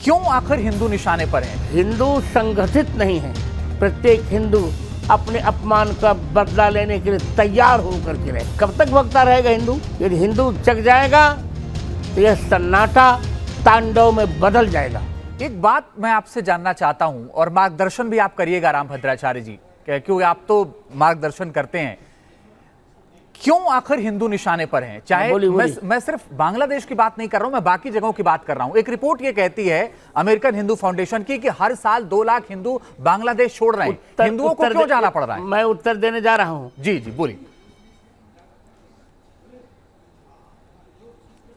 क्यों आखिर हिंदू निशाने पर हैं? हिंदू संगठित नहीं है। प्रत्येक हिंदू अपने अपमान का बदला लेने के लिए तैयार होकर के रहे। कब तक भगता रहेगा हिंदू? यदि हिंदू जग जाएगा तो यह सन्नाटा तांडव में बदल जाएगा। एक बात मैं आपसे जानना चाहता हूं और मार्गदर्शन भी आप करिएगा रामभद्राचार्य जी, क्योंकि आप तो मार्गदर्शन करते हैं। क्यों आखिर हिंदू निशाने पर हैं? चाहे मैं सिर्फ बांग्लादेश की बात नहीं कर रहा हूं, मैं बाकी जगहों की बात कर रहा हूं। एक रिपोर्ट ये कहती है अमेरिकन हिंदू फाउंडेशन की कि हर साल 2 लाख हिंदू बांग्लादेश छोड़ रहे हैं। हिंदुओं को क्यों जाना पड़ रहा है? मैं उत्तर देने जा रहा हूं। जी जी बोलिए।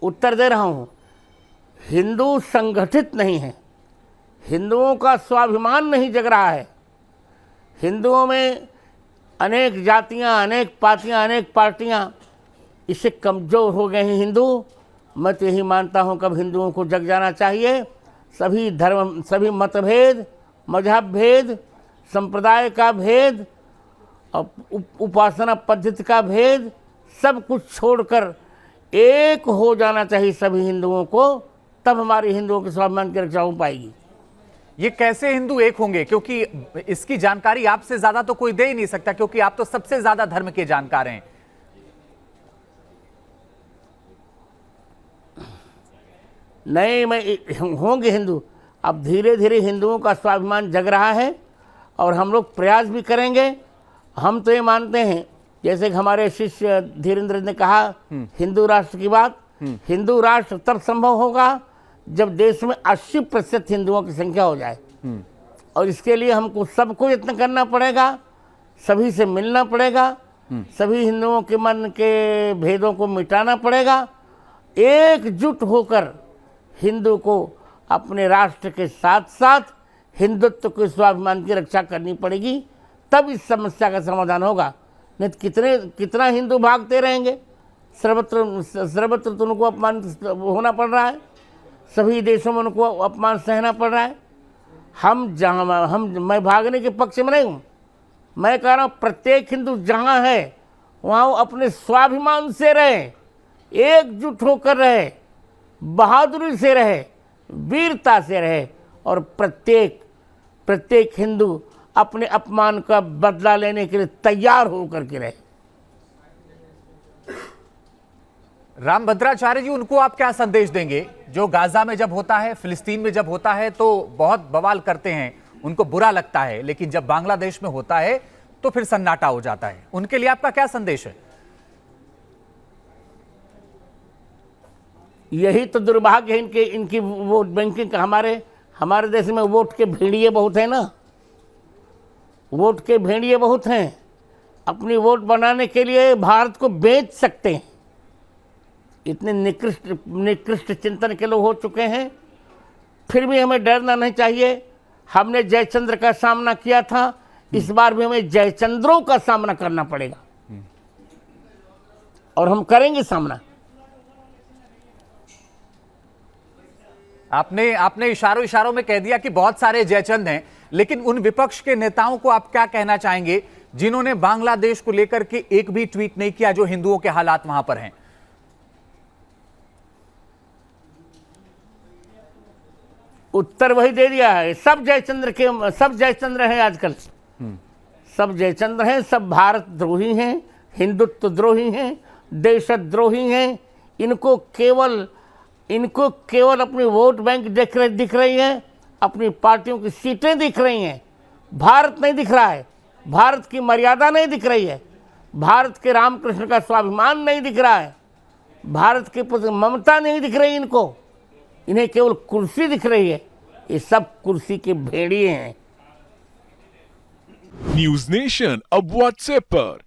उत्तर दे रहा हूं। हिंदू संगठित नहीं है। हिंदुओं का स्वाभिमान नहीं जग रहा है। हिंदुओं में अनेक जातियां, अनेक पातियां, अनेक पार्टियां, इससे कमज़ोर हो गए हैं हिंदू। मैं तो यही मानता हूं कि अब हिंदुओं को जग जाना चाहिए। सभी धर्म, सभी मतभेद, मजहब भेद, संप्रदाय का भेद और उपासना पद्धति का भेद, सब कुछ छोड़कर एक हो जाना चाहिए सभी हिंदुओं को। तब हमारे हिंदुओं के स्वाभिमान की रक्षा हो पाएगी। ये कैसे हिंदू एक होंगे? क्योंकि इसकी जानकारी आपसे ज्यादा तो कोई दे ही नहीं सकता, क्योंकि आप तो सबसे ज्यादा धर्म के जानकार हैं। नहीं, मैं होंगे हिंदू। अब धीरे धीरे हिंदुओं का स्वाभिमान जग रहा है और हम लोग प्रयास भी करेंगे। हम तो ये मानते हैं, जैसे कि हमारे शिष्य धीरेन्द्र ने कहा हिंदू राष्ट्र की बात, हिंदू राष्ट्र तब संभव होगा जब देश में 80% हिंदुओं की संख्या हो जाए। और इसके लिए हमको सबको यत्न करना पड़ेगा, सभी से मिलना पड़ेगा, सभी हिंदुओं के मन के भेदों को मिटाना पड़ेगा। एकजुट होकर हिंदू को अपने राष्ट्र के साथ साथ हिंदुत्व के स्वाभिमान की रक्षा करनी पड़ेगी। तब इस समस्या का समाधान होगा। नहीं तो कितना हिंदू भागते रहेंगे। सर्वत्र तो उनको अपमान होना पड़ रहा है। सभी देशों में उनको अपमान सहना पड़ रहा है। मैं भागने के पक्ष में नहीं हूँ। मैं कह रहा हूँ प्रत्येक हिंदू जहाँ है वहाँ वो अपने स्वाभिमान से रहे, एकजुट होकर रहे, बहादुरी से रहे, वीरता से रहे और प्रत्येक हिंदू अपने अपमान का बदला लेने के लिए तैयार होकर के रहे। रामभद्राचार्य जी, उनको आप क्या संदेश देंगे जो गाजा में जब होता है, फिलिस्तीन में जब होता है तो बहुत बवाल करते हैं, उनको बुरा लगता है, लेकिन जब बांग्लादेश में होता है तो फिर सन्नाटा हो जाता है? उनके लिए आपका क्या संदेश है? यही तो दुर्भाग्य है इनकी वोट बैंकिंग का। हमारे देश में वोट के भेड़िए बहुत है ना, वोट के भेड़िए बहुत हैं। अपनी वोट बनाने के लिए भारत को बेच सकते हैं। इतने निकृष्ट चिंतन के लोग हो चुके हैं। फिर भी हमें डरना नहीं चाहिए। हमने जयचंद्र का सामना किया था, इस बार भी हमें जयचंद्रों का सामना करना पड़ेगा और हम करेंगे सामना। आपने इशारों में कह दिया कि बहुत सारे जयचंद हैं, लेकिन उन विपक्ष के नेताओं को आप क्या कहना चाहेंगे जिन्होंने बांग्लादेश को लेकर के एक भी ट्वीट नहीं किया जो हिंदुओं के हालात वहां पर हैं? उत्तर वही दे दिया है। सब जयचंद्र हैं आजकल। सब जयचंद्र हैं, सब भारत द्रोही हैं, हिंदुत्व द्रोही हैं, देशद्रोही हैं। इनको केवल अपनी वोट बैंक दिख रही है, अपनी पार्टियों की सीटें दिख रही हैं। भारत नहीं दिख रहा है, भारत की मर्यादा नहीं दिख रही है, भारत के रामकृष्ण का स्वाभिमान नहीं दिख रहा है, भारत के प्रति ममता नहीं दिख रही इनको। इन्हें केवल कुर्सी दिख रही है। ये सब कुर्सी के भेड़िए हैं। न्यूज नेशन अब व्हाट्सएप पर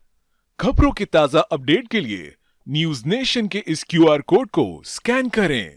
खबरों के ताजा अपडेट के लिए न्यूज नेशन के इस QR कोड को स्कैन करें।